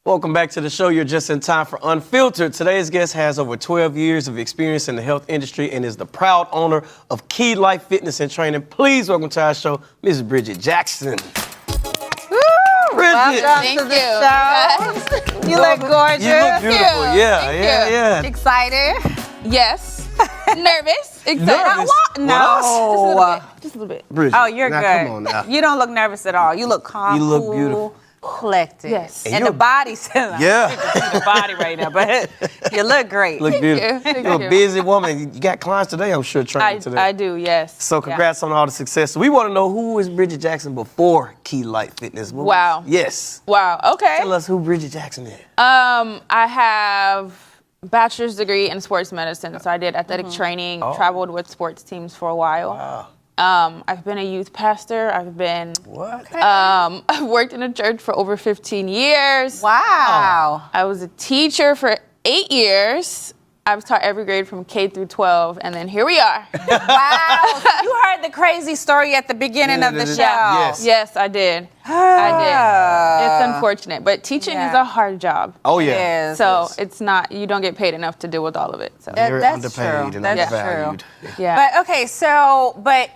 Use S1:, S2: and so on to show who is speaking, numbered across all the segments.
S1: Welcome back to the show. You're just in time for Unfiltered. Today's guest has over 12 years of experience in the health industry and is the proud owner of Key Life Fitness and Training. Please welcome to our show, Mrs. Bridget Jackson. Bridget.
S2: Welcome to the show. You look gorgeous.
S1: You look beautiful. Yeah.
S2: Excited?
S3: Yes. Nervous. Excited.
S1: Nervous?
S2: No.
S3: Just a little bit.
S1: Bridget,
S2: Oh, you're
S1: now,
S2: good.
S1: Come on now.
S2: You don't look nervous at all. You look calm.
S1: You look
S2: cool,
S1: beautiful.
S2: collected.
S3: Yes.
S2: And the body says,
S1: Yeah.
S2: I can't see the body right now, but you look great.
S1: Look beautiful.
S3: Thank
S1: You're
S3: you.
S1: a busy woman. You got clients today, I'm sure, training today.
S3: I do, yes.
S1: So congrats on all the success. So we want to know, who is Bridget Jackson before Key Life Fitness?
S3: Wow.
S1: Yes.
S3: Wow, okay.
S1: Tell us who Bridget Jackson is.
S3: I have a bachelor's degree in sports medicine, so I did athletic training, traveled with sports teams for a while.
S1: Wow.
S3: I've been a youth pastor. I've been,
S1: What?
S3: I've worked in a church for over 15 years.
S2: Wow.
S3: I was a teacher for 8 years. I've taught every grade from K through 12, and then here we are.
S2: Wow. So you heard the crazy story at the beginning of the show.
S1: Yes.
S3: Yes, I did. It's unfortunate, but teaching is a hard job.
S1: Oh, yeah.
S2: Yes.
S3: So it's not, you don't get paid enough to deal with all of it. So
S1: Very
S2: That's
S1: underpaid
S2: true.
S1: and
S2: That's
S1: undervalued.
S3: yeah.
S2: But okay, but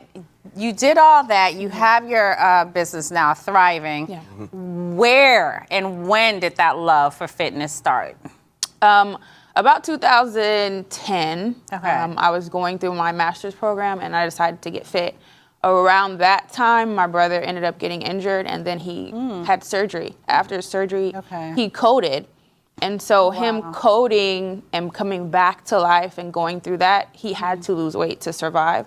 S2: you did all that. You have your business now thriving.
S3: Yeah.
S2: Where and when did that love for fitness start?
S3: About 2010,
S2: Okay.
S3: I was going through my master's program and I decided to get fit. Around that time, my brother ended up getting injured and then he had surgery. After surgery, he coded. And so him coding and coming back to life and going through that, he had to lose weight to survive.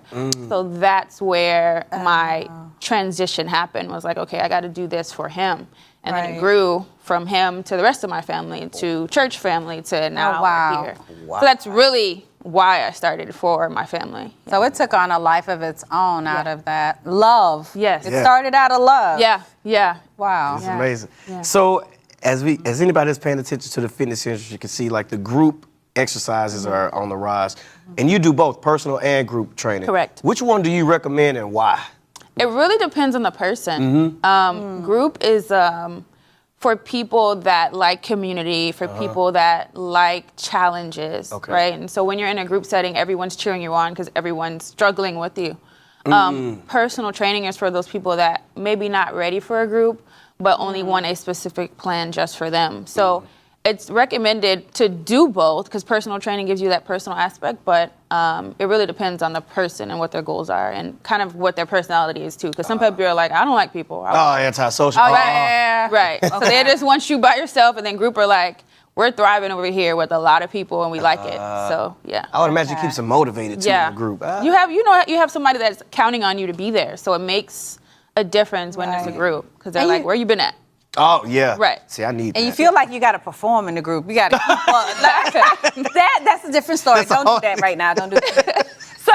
S3: So that's where my transition happened, was like, okay, I got to do this for him. And then it grew from him to the rest of my family, to church family, to now we're here.
S1: Wow.
S3: So that's really why I started for my family.
S2: So it took on a life of its own out of that love.
S3: Yes.
S2: It started out of love.
S3: Yeah.
S2: Wow.
S1: It's amazing. So as anybody that's paying attention to the fitness industry can see, like, the group exercises are on the rise. And you do both personal and group training.
S3: Correct.
S1: Which one do you recommend and why?
S3: It really depends on the person. Group is for people that like community, for people that like challenges, right? And so when you're in a group setting, everyone's cheering you on because everyone's struggling with you. Personal training is for those people that maybe not ready for a group, but only want a specific plan just for them. So it's recommended to do both because personal training gives you that personal aspect, but it really depends on the person and what their goals are and kind of what their personality is too. Because some people are like, I don't like people.
S1: Antisocial.
S3: Right. So they just want you by yourself, and then group are like, we're thriving over here with a lot of people and we like it. So yeah.
S1: I would imagine it keeps them motivated too in the group.
S3: You have somebody that's counting on you to be there. So it makes a difference when it's a group because they're like, where you been at?
S1: Oh, yeah.
S3: Right.
S1: See, I need that.
S2: And you feel like you got to perform in the group. You got to keep on. That's a different story. Don't do that right now. Don't do that. So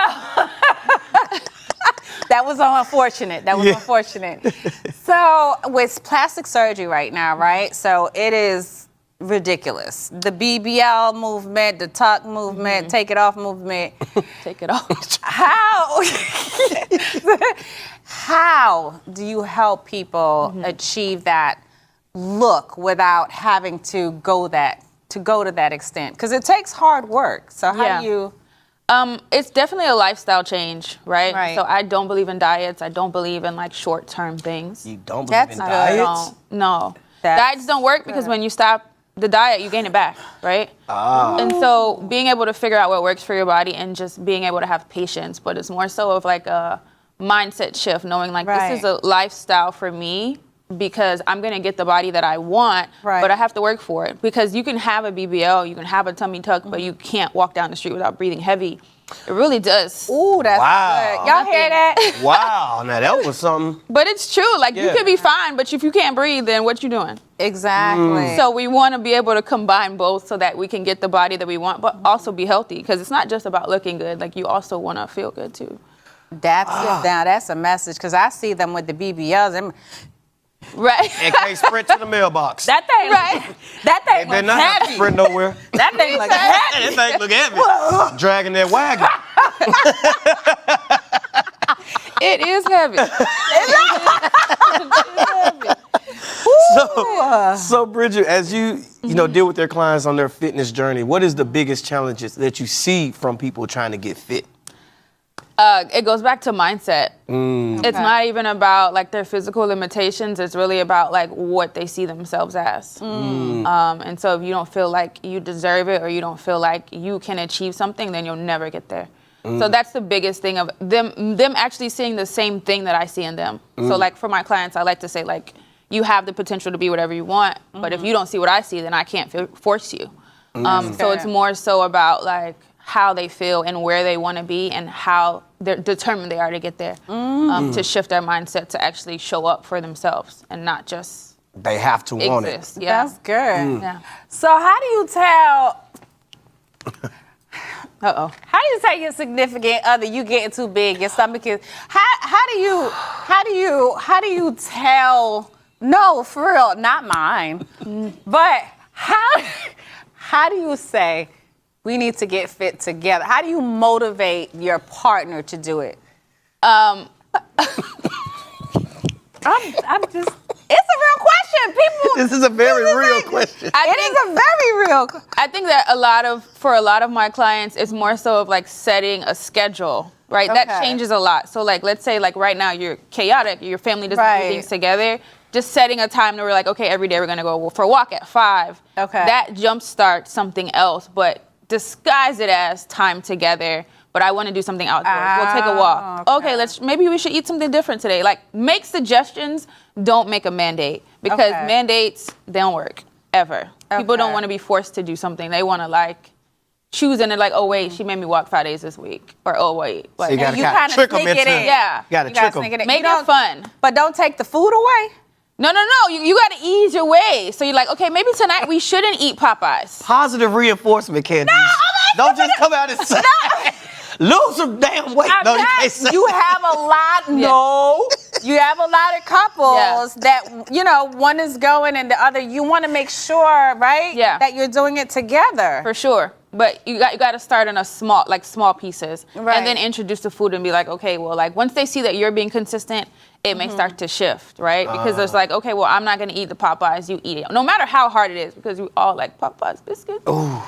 S2: that was unfortunate. Unfortunate. So with plastic surgery right now, right? So it is ridiculous. The BBL movement, the tuck movement, take it off movement.
S3: Take it off.
S2: How do you help people achieve that look without having to go to that extent? Because it takes hard work. So how do you?
S3: It's definitely a lifestyle change, right? So I don't believe in diets. I don't believe in like short-term things.
S1: You don't believe in diets?
S3: No. Diets don't work because when you stop the diet, you gain it back, right? And so being able to figure out what works for your body and just being able to have patience, but it's more so of like a mindset shift, knowing like this is a lifestyle for me because I'm going to get the body that I want, but I have to work for it. Because you can have a BBL, you can have a tummy tuck, but you can't walk down the street without breathing heavy. It really does.
S2: Ooh, that's good. Y'all hear that?
S1: Wow, now that was something.
S3: But it's true. Like, you could be fine, but if you can't breathe, then what you doing?
S2: Exactly.
S3: So we want to be able to combine both so that we can get the body that we want, but also be healthy. Because it's not just about looking good. Like, you also want to feel good, too.
S2: That's a message. Because I see them with the BBLs.
S3: Right.
S1: And can't sprint to the mailbox.
S2: That thing
S1: They're
S2: look
S1: not have to
S2: heavy.
S1: sprint nowhere.
S2: That thing look heavy.
S1: That thing look heavy. Dragging that wagon.
S3: It is heavy.
S1: So Bridget, as you deal with their clients on their fitness journey, what is the biggest challenges that you see from people trying to get fit?
S3: It goes back to mindset. It's not even about like their physical limitations. It's really about like what they see themselves as. And so if you don't feel like you deserve it or you don't feel like you can achieve something, then you'll never get there. So that's the biggest thing of them actually seeing the same thing that I see in them. So like for my clients, I like to say like, you have the potential to be whatever you want, but if you don't see what I see, then I can't force you. So it's more so about like how they feel and where they want to be and how they're determined they are to get there, to shift their mindset to actually show up for themselves and not just
S1: they have to want it.
S3: Yeah.
S2: That's good.
S3: Yeah.
S2: So how do you tell? How do you tell your significant other you getting too big? Your stomach is. How do you tell? No, for real, not mine. But how do you say we need to get fit together? How do you motivate your partner to do it? I'm just. It's a real question.
S1: This is a very real question.
S2: It is a very real.
S3: I think that for a lot of my clients, it's more so of like setting a schedule, right?
S2: Okay.
S3: That changes a lot. So like, let's say like right now you're chaotic, your family doesn't do things together. Just setting a time that we're like, okay, every day we're gonna go for a walk at 5. Okay. That jumpstarts something else, but disguise it as time together. But I want to do something outdoors. We'll take a walk. Okay, maybe we should eat something different today. Like, make suggestions, don't make a mandate. Because mandates, they don't work, ever. People don't want to be forced to do something. They want to, like, choose and they're like, oh, wait, she made me walk 5 days this week. Or, oh, wait. Like,
S1: So you gotta trick them into it.
S3: Yeah.
S1: You gotta trick them.
S3: Make it fun.
S2: But don't take the food away?
S3: No. You got to ease your way. So you're like, okay, maybe tonight we shouldn't eat Popeyes.
S1: Positive reinforcement, Candice. Don't just come out and say, lose some damn weight. You can't say
S2: you have a lot. No, you have a lot of couples that one is going and the other. You want to make sure, right? Yeah. That you're doing it together.
S3: For sure. But you got to start in small pieces, and then introduce the food and be like, okay, well, like once they see that you're being consistent, it may start to shift, right? Because there's like, okay, well, I'm not gonna eat the Popeyes, you eat it, no matter how hard it is, because we all like Popeyes biscuits. Ooh.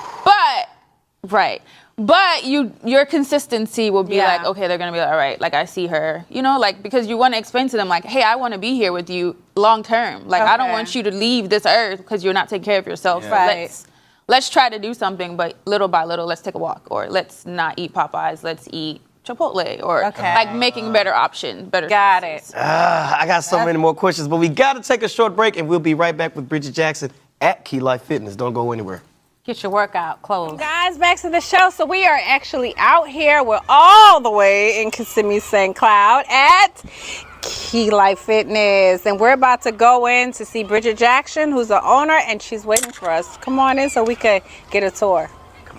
S3: But your consistency will be like, okay, they're gonna be like, all right, like I see her, like because you want to explain to them like, hey, I want to be here with you long term. Like I don't want you to leave this earth because you're not taking care of yourself. Yeah. Right. Let's try to do something, but little by little, let's take a walk, or let's not eat Popeyes, let's eat Chipotle, or like making better options, better
S2: Got
S3: choices.
S2: it.
S1: I got so many more questions, but we got to take a short break, and we'll be right back with Bridget Jackson at Key Life Fitness. Don't go anywhere.
S2: Get your workout clothes. Guys, back to the show. So we are actually out here. We're all the way in Kissimmee St. Cloud at Key Life Fitness. And we're about to go in to see Bridget Jackson, who's the owner, and she's waiting for us. Come on in so we could get a tour.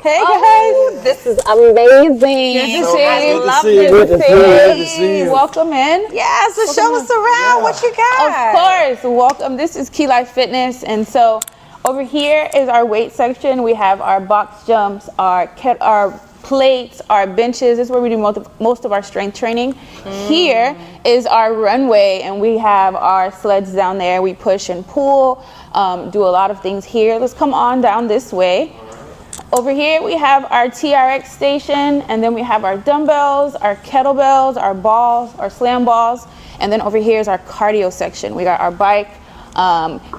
S2: Hey guys, this is amazing. Good to see you. Love to see you. Welcome in. Yes, so show us around. What you got?
S3: Of course, welcome. This is Key Life Fitness, and so over here is our weight section. We have our box jumps, our plates, our benches. This is where we do most of our strength training. Here is our runway, and we have our sleds down there. We push and pull, do a lot of things here. Let's come on down this way. Over here we have our TRX station, and then we have our dumbbells, our kettlebells, our balls, our slam balls, and then over here is our cardio section. We got our bike,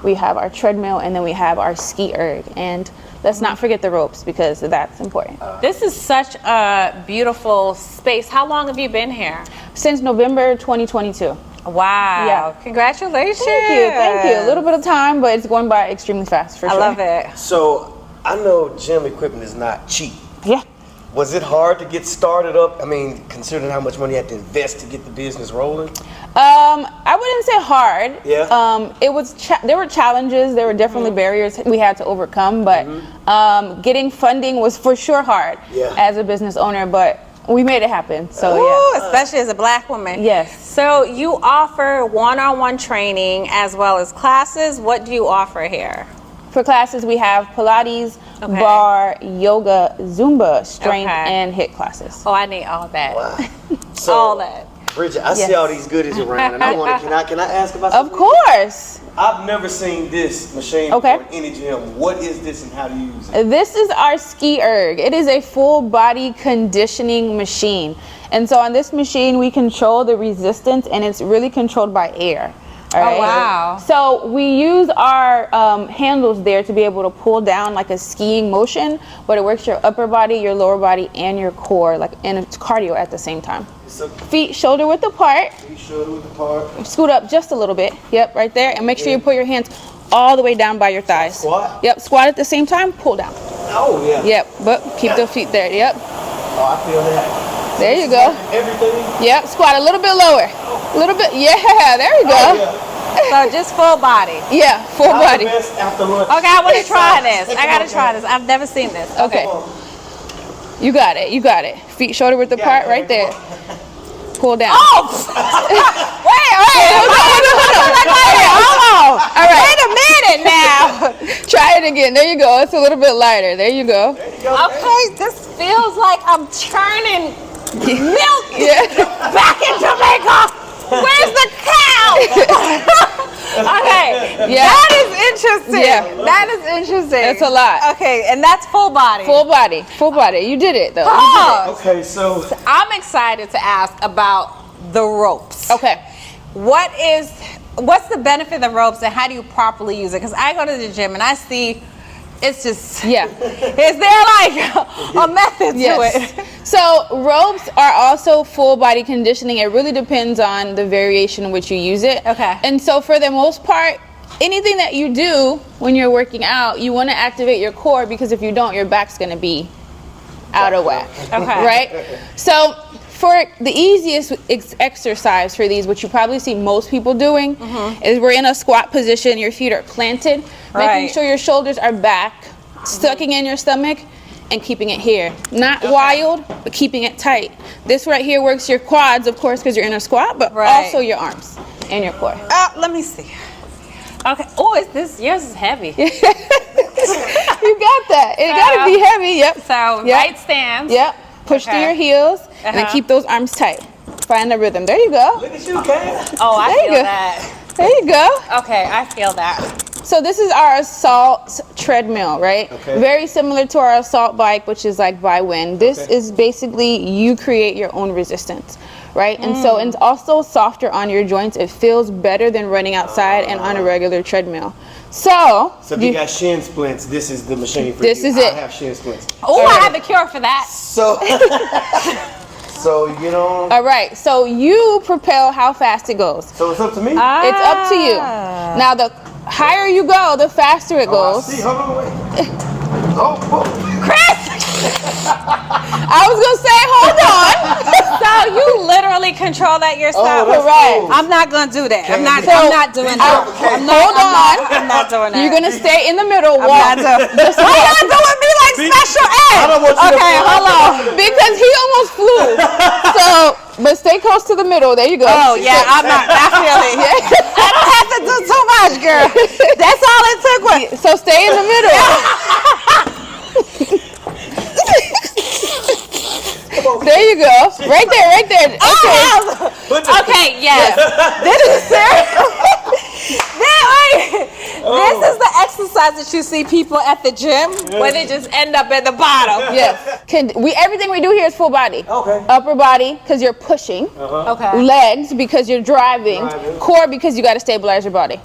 S3: we have our treadmill, and then we have our ski erg. And let's not forget the ropes because that's important.
S2: This is such a beautiful space. How long have you been here?
S3: Since November 2022.
S2: Wow. Yeah. Congratulations.
S3: Thank you. A little bit of time, but it's going by extremely fast for sure.
S2: I love it.
S1: So I know gym equipment is not cheap.
S3: Yeah.
S1: Was it hard to get started up? I mean, considering how much money you had to invest to get the business rolling?
S3: I wouldn't say hard.
S1: Yeah.
S3: It was there were challenges. There were definitely barriers we had to overcome, but getting funding was for sure hard as a business owner, but we made it happen. So
S2: especially as a Black woman.
S3: Yes.
S2: So you offer one-on-one training as well as classes. What do you offer here?
S3: For classes, we have Pilates, bar, yoga, Zumba, strength, and HIIT classes.
S2: Oh, I need all that.
S1: Wow. So,
S2: all that.
S1: Bridget, I see all these goodies around, and I want to. Can I ask about?
S3: Of course.
S1: I've never seen this machine
S3: Okay.
S1: before in any gym. What is this and how do you use it?
S3: This is our ski erg. It is a full body conditioning machine. And so on this machine, we control the resistance, and it's really controlled by air. All right?
S2: Oh, wow.
S3: So we use our handles there to be able to pull down like a skiing motion, but it works your upper body, your lower body, and your core, like, and it's cardio at the same time.
S1: So,
S3: Feet shoulder width apart.
S1: you shoulder width apart.
S3: Scoot up just a little bit. Yep, right there. And make sure you put your hands all the way down by your thighs.
S1: Squat?
S3: Yep, squat at the same time, pull down.
S1: Oh, yeah.
S3: Yep, but keep the feet there. Yep.
S1: Oh, I feel that.
S3: There you go.
S1: Everything.
S3: Yep, squat a little bit lower. A little bit. Yeah, there you go.
S1: Oh, yeah.
S2: So just full body.
S3: Yeah, full
S1: How's
S3: body.
S1: the best after lunch?
S2: Okay, I want to try this. I got to try this. I've never seen this.
S3: Okay. You got it. You got it. Feet shoulder width apart right there. Pull down.
S2: Oh! wait. Hold on.
S3: All right.
S2: Wait a minute now.
S3: Try it again. There you go. It's a little bit lighter. There you go.
S2: Okay, this feels like I'm churning milk
S3: Yeah.
S2: back in Jamaica. Where's the cow? Okay,
S3: Yeah.
S2: that is interesting.
S3: Yeah.
S2: That is interesting.
S3: That's a lot.
S2: Okay, and that's full body.
S3: Full body. Full body. You did it though.
S2: Oh,
S1: Okay, so
S2: I'm excited to ask about the ropes.
S3: Okay.
S2: What's the benefit of the ropes and how do you properly use it? Because I go to the gym and I see it's just,
S3: Yeah.
S2: is there like a method to it?
S3: So ropes are also full body conditioning. It really depends on the variation in which you use it.
S2: Okay.
S3: And so for the most part, anything that you do when you're working out, you want to activate your core, because if you don't, your back's going to be out of whack.
S2: Okay.
S3: Right? So for the easiest exercise for these, which you probably see most people doing, is we're in a squat position, your feet are planted, making
S2: Right.
S3: sure your shoulders are back, sucking in your stomach, and keeping it here. Not wild, but keeping it tight. This right here works your quads, of course, because you're in a squat, but
S2: Right.
S3: also your arms and your core.
S2: Let me see. Okay. Oh, yours is heavy.
S3: You got that. It got to be heavy. Yep.
S2: So
S3: Yep.
S2: right stance.
S3: Yep. Push through
S2: Okay.
S3: your heels and then keep those arms tight. Find the rhythm. There you go.
S1: look at you, Kat.
S2: Oh, I
S3: There you
S2: feel
S3: go.
S2: that.
S3: There you go.
S2: Okay, I feel that.
S3: So this is our assault treadmill, right?
S1: Okay.
S3: Very similar to our assault bike, which is like by wind. This is basically you create your own resistance, right? And so it's also softer on your joints. It feels better than running outside and on a regular treadmill. So
S1: if you got shin splints, this is the machine for
S3: This
S1: you.
S3: is
S1: I
S3: it.
S1: have shin splints.
S2: Oh, I have a cure for that.
S1: So, so you get on.
S3: all right, so you propel how fast it goes.
S1: So it's up to me.
S3: It's up to you. Now the higher you go, the faster it
S1: I
S3: goes.
S1: see. Hold on, wait. Oh,
S2: Chris!
S3: I was gonna say, hold on.
S2: So you literally control that yourself?
S1: that's
S3: Right.
S1: cool.
S2: I'm not gonna do that. I'm not doing
S1: Be
S2: that.
S1: careful, Kat.
S3: Hold
S2: I'm not doing that.
S3: You're gonna stay in the middle.
S2: I'm
S3: Walk.
S2: not doing Why y'all doing me like special ed?
S1: I don't want you to
S2: Okay,
S1: feel
S2: hold
S1: like
S2: on.
S3: Because he almost flew. So, but stay close to the middle. There you go.
S2: Oh yeah, I'm not. I feel it. I don't have to do too much, girl. That's all it took was.
S3: So stay in the middle. There you go. Right there, right there. Okay.
S2: Okay, yes. This is serious. This is the exercise that you see people at the gym where they just end up at the bottom.
S3: Yes. Everything we do here is full body.
S1: Okay.
S3: Upper body, because you're pushing.
S2: Okay.
S3: Legs, because you're driving. Core, because you got to stabilize your body.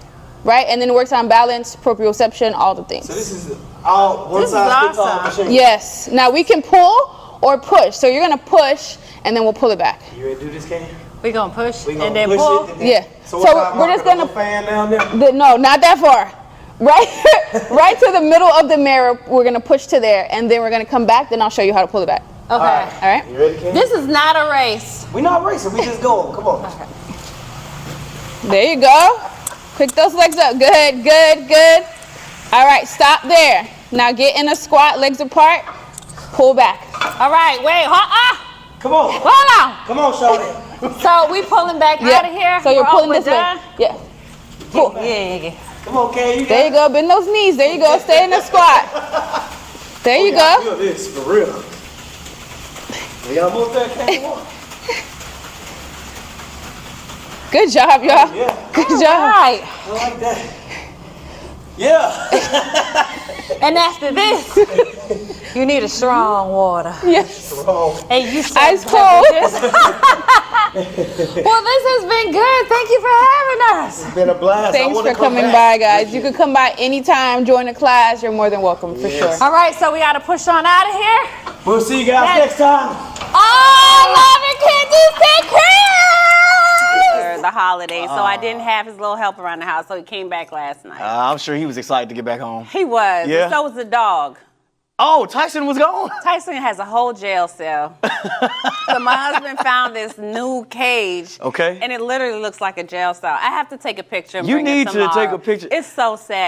S3: Right? And then it works on balance, proprioception, all the things.
S1: So this is all one
S2: This is
S1: size fits all
S2: awesome.
S1: machine.
S3: Yes. Now we can pull or push. So you're going to push, and then we'll pull it back.
S1: You ready to do this, Kat?
S2: We gonna push
S1: We
S2: and
S1: gonna
S2: then
S1: push
S2: pull.
S1: it. And then,
S3: Yeah.
S1: So,
S3: So
S1: what
S3: we're just
S1: gonna
S3: gonna-
S1: fan down there.
S3: No, not that far. Right, right to the middle of the mirror. We're gonna push to there, and then we're gonna come back. Then I'll show you how to pull it back.
S2: Okay.
S3: All right.
S1: You ready, Kat?
S2: This is not a race.
S1: We not racing. We just going. Come on.
S3: There you go. Pick those legs up. Good, good, good. All right, stop there. Now get in a squat, legs apart. Pull back.
S2: All right, wait,
S1: Come on.
S2: hold on.
S1: Come on, Shawty.
S2: So we pulling back out of here.
S3: So you're
S2: We're
S3: pulling
S2: all-
S3: this
S2: we're
S3: way.
S2: done?
S3: Yeah. Pull.
S2: Yeah.
S1: Come on, Kat. You got
S3: There you go. Bend those knees. There you go. Stay in the squat. There you
S1: I
S3: go.
S1: feel this for real. We almost there, Kat. Come on.
S3: Good job, y'all.
S1: Yeah.
S3: Good
S2: All
S3: job.
S2: right.
S1: I like that. Yeah.
S2: And after this, you need a strong water.
S3: Yes.
S2: And you
S3: Ice cold.
S2: Well, this has been good. Thank you for having us.
S1: It's been a blast.
S3: Thanks for coming by, guys. You can come by anytime, join the class. You're more than welcome, for sure.
S2: All right, so we got to push on out of here.
S1: We'll see you guys next time.
S2: Oh, love it, Candice and Kris! The holidays, so I didn't have his little help around the house, so he came back last night.
S1: I'm sure he was excited to get back home.
S2: He was.
S1: Yeah.
S2: And so was the dog.
S1: Oh, Tyson was gone.
S2: Tyson has a whole jail cell. So my husband found this new cage.
S1: Okay.
S2: And it literally looks like a jail cell. I have to take a picture and
S1: You
S2: bring it
S1: need to
S2: tomorrow.
S1: take a picture.
S2: It's so sad.